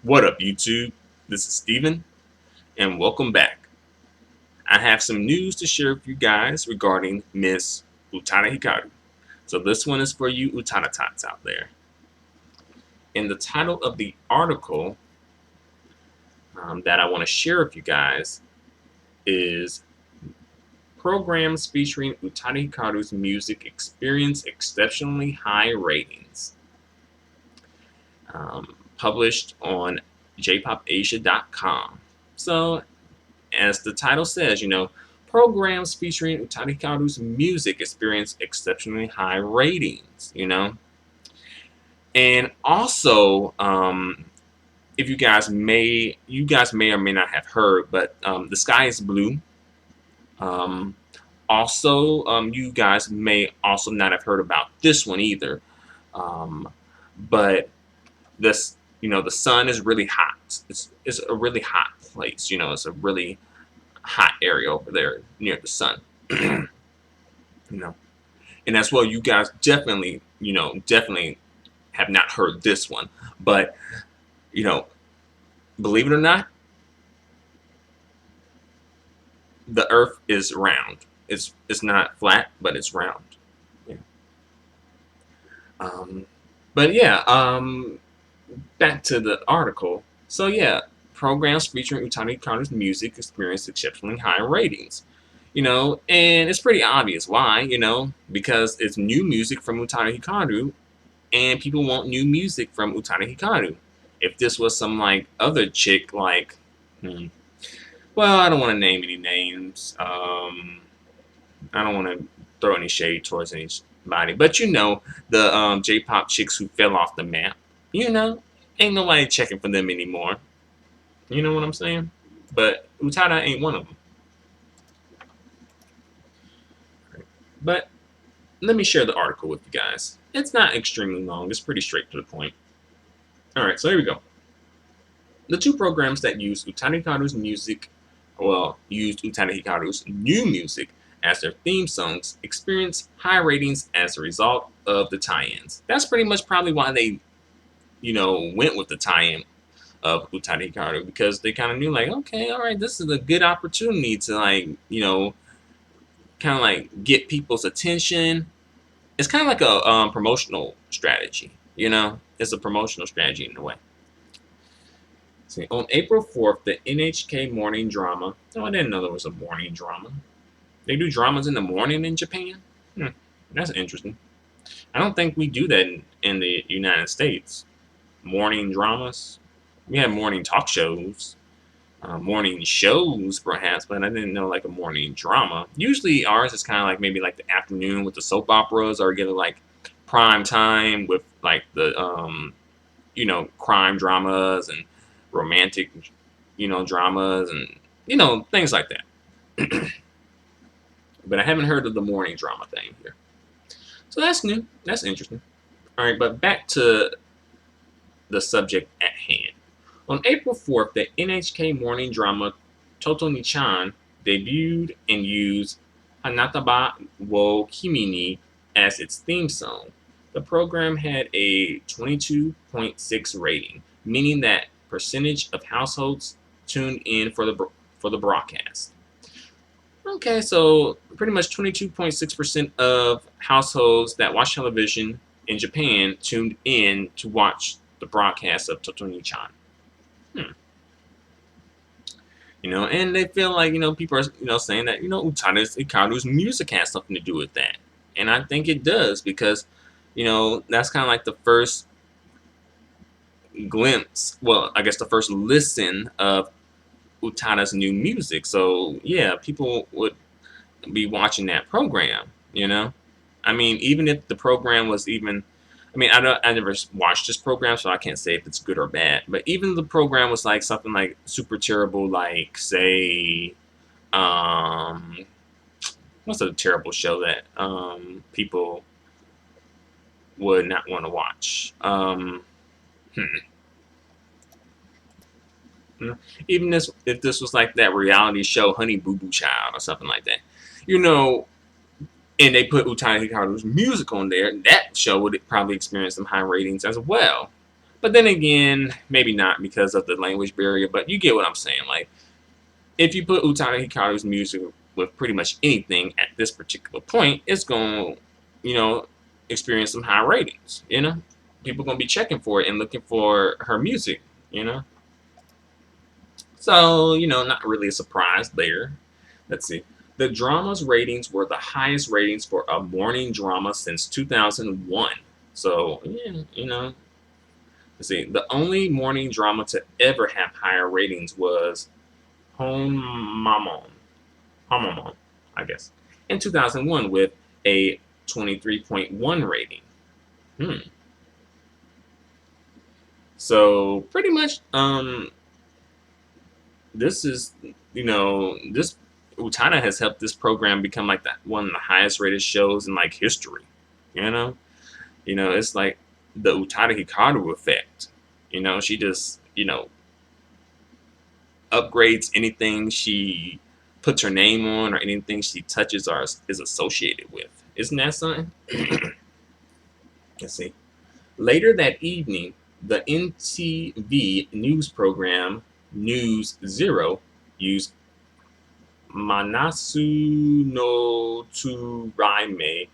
What up, YouTube? This is Steven, and welcome back. I have some news to share with you guys regarding Miss Utada Hikaru. So, this one is for you Utada tots out there. And the title of the article that I want to share with you guys is Programs featuring Utada Hikaru's music experience exceptionally high ratings. Published on jpopasia.com. So, as the title says, programs featuring Utada Hikaru's music experience exceptionally high ratings. And also, if you guys may or may not have heard, but The Sky is Blue. Also, you guys may also not have heard about this one either. But the sun is really hot. It's a really hot place. It's a really hot area over there near the sun. you know, and as well, you guys definitely have not heard this one, but you know, believe it or not, the Earth is round. It's not flat, but it's round. Yeah. Um, but yeah, back to the article. So yeah, programs featuring Utani Hikaru's music experienced exceptionally high ratings. And it's pretty obvious why. Because it's new music from Utani Hikaru, and people want new music from Utani Hikaru. If this was some like other chick, like, well, I don't want to name any names. I don't want to throw any shade towards anybody, but the J-pop chicks who fell off the map. Ain't nobody checking for them anymore. You know what I'm saying? But Utada ain't one of them. But let me share the article with you guys. It's not extremely long. It's pretty straight to the point. All right, so here we go. The two programs that used Utada Hikaru's new music as their theme songs experienced high ratings as a result of the tie-ins. That's pretty much probably why they, went with the tie-in of Utada Hikaru, because they kind of knew, like, okay, all right, this is a good opportunity to, like, kind of like get people's attention. It's kind of like a promotional strategy. It's a promotional strategy in a way. See, on April 4th, the NHK morning drama. Oh, I didn't know there was a morning drama. They do dramas in the morning in Japan? That's interesting. I don't think we do that in the United States. Morning dramas. We have morning talk shows, morning shows perhaps, but I didn't know like a morning drama. Usually ours is kind of like maybe like the afternoon with the soap operas, or get like prime time with like the crime dramas and romantic dramas and things like that. But I haven't heard of the morning drama thing here. So that's new. That's interesting. All right, but back to the subject at hand. On April 4th, the NHK morning drama Totoni-chan debuted and used Hanataba wo Kimi ni as its theme song. The program had a 22.6 rating, meaning that percentage of households tuned in for the broadcast. Okay, so pretty much 22.6% of households that watch television in Japan tuned in to watch the broadcast of Totoni-chan. And they feel like, people are, saying that, Utada Hikaru's music has something to do with that. And I think it does, because, that's kind of like the first glimpse, well, I guess the first listen of Utada's new music. So, yeah, people would be watching that program, I mean, even if the program was even, I never watched this program, so I can't say if it's good or bad. But even the program was like something like super terrible, like say, what's a terrible show that people would not want to watch? Even if this was like that reality show, Honey Boo Boo Child, or something like that, and they put Utada Hikaru's music on there, that show would probably experience some high ratings as well. But then again, maybe not because of the language barrier. But you get what I'm saying. Like, if you put Utada Hikaru's music with pretty much anything at this particular point, it's going to, experience some high ratings. People going to be checking for it and looking for her music. You know, so not really a surprise there. Let's see. The drama's ratings were the highest ratings for a morning drama since 2001. So yeah, let's see. The only morning drama to ever have higher ratings was Home Mamon, Hamamon, I guess, in 2001 with a 23.1 rating. Hmm. So pretty much, this is, this Utada has helped this program become like one of the highest rated shows in like history. You know, it's like the Utada Hikaru effect. She just upgrades anything she puts her name on or anything she touches or is associated with. Isn't that something? Let's see. Later that evening, the NTV news program News Zero used Manasu no Turaime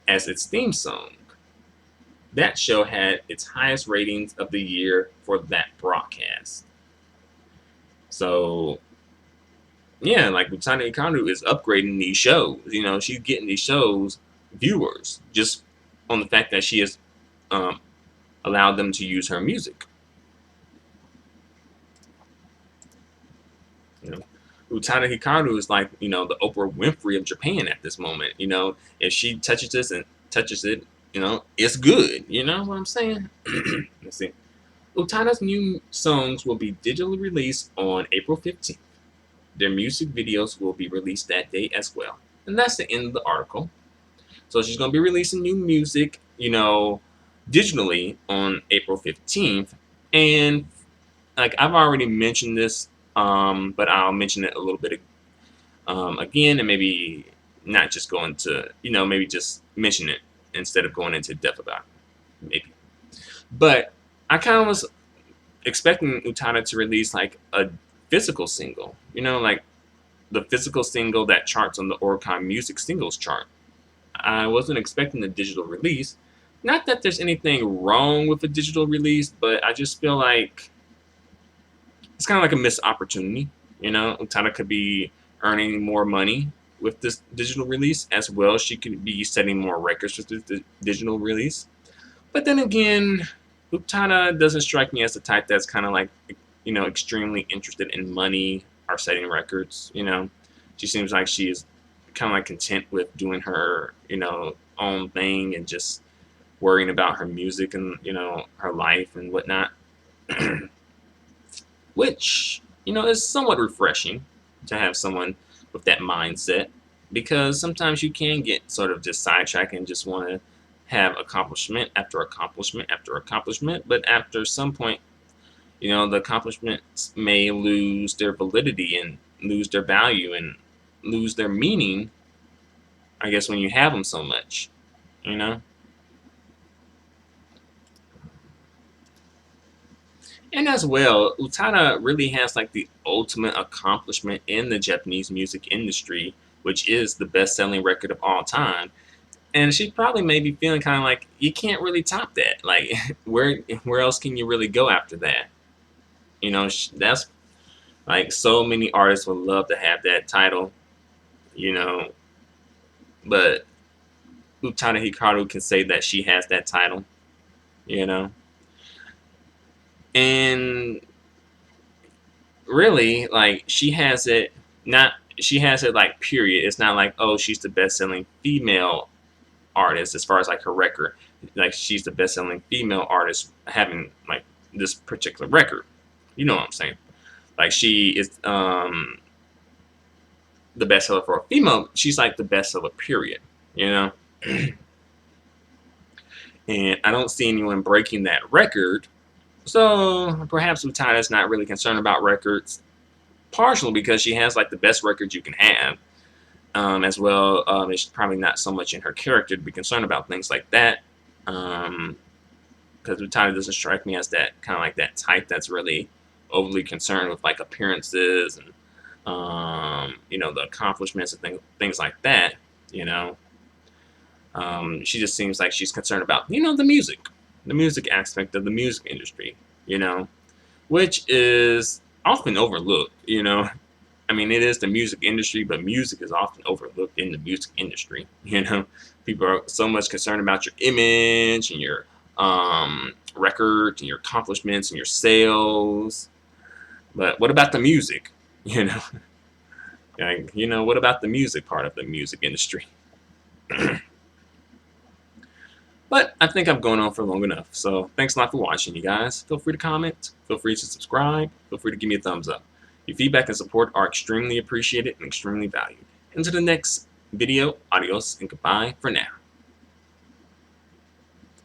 as its theme song. That show had its highest ratings of the year for that broadcast. So yeah, like Utada Hikaru is upgrading these shows. She's getting these shows viewers just on the fact that she has um, allowed them to use her music. You know, Utada Hikaru is like the Oprah Winfrey of Japan at this moment. If she touches this and touches it, it's good. You know what I'm saying? Let's see. Utada's new songs will be digitally released on April 15th. Their music videos will be released that day as well. And that's the end of the article. So she's going to be releasing new music, digitally on April 15th. And like I've already mentioned this, but I'll mention it a little bit again, and maybe not just go into, maybe just mention it instead of going into depth about it, maybe. But I kind of was expecting Utada to release like a physical single, like the physical single that charts on the Oricon Music Singles chart. I wasn't expecting a digital release. Not that there's anything wrong with a digital release, but I just feel like it's kind of like a missed opportunity. Utada could be earning more money with this digital release as well. She could be setting more records with this digital release. But then again, Utada doesn't strike me as the type that's kind of like, extremely interested in money or setting records. She seems like she is kind of like content with doing her, own thing and just worrying about her music and, her life and whatnot. Which, is somewhat refreshing to have someone with that mindset, because sometimes you can get sort of just sidetracked and just want to have accomplishment after accomplishment after accomplishment. But after some point, the accomplishments may lose their validity and lose their value and lose their meaning, I guess, when you have them so much, And as well, Utada really has like the ultimate accomplishment in the Japanese music industry, which is the best-selling record of all time. And she probably may be feeling kind of like you can't really top that. Like, where else can you really go after that? That's like so many artists would love to have that title, you know, but Utada Hikaru can say that she has that title, you know, and really, like, she has it like period. It's not like, oh, she's the best-selling female artist as far as like her record. Like, she's the best-selling female artist having like this particular record. You know what I'm saying? Like, she is the bestseller for a female. She's like the bestseller period. You know, and I don't see anyone breaking that record. So perhaps Utada's not really concerned about records, partially because she has like the best records you can have. As well, it's probably not so much in her character to be concerned about things like that. because Utada doesn't strike me as that kind of like that type that's really overly concerned with like appearances and the accomplishments and things like that. You know, she just seems like she's concerned about the music aspect of the music industry. You know, which is often overlooked. I mean, it is the music industry, but music is often overlooked in the music industry. People are so much concerned about your image and your records and your accomplishments and your sales. But what about the music? You know, what about the music part of the music industry? But I think I've gone on for long enough. So thanks a lot for watching, you guys. Feel free to comment. Feel free to subscribe. Feel free to give me a thumbs up. Your feedback and support are extremely appreciated and extremely valued. Until the next video, adios and goodbye for now.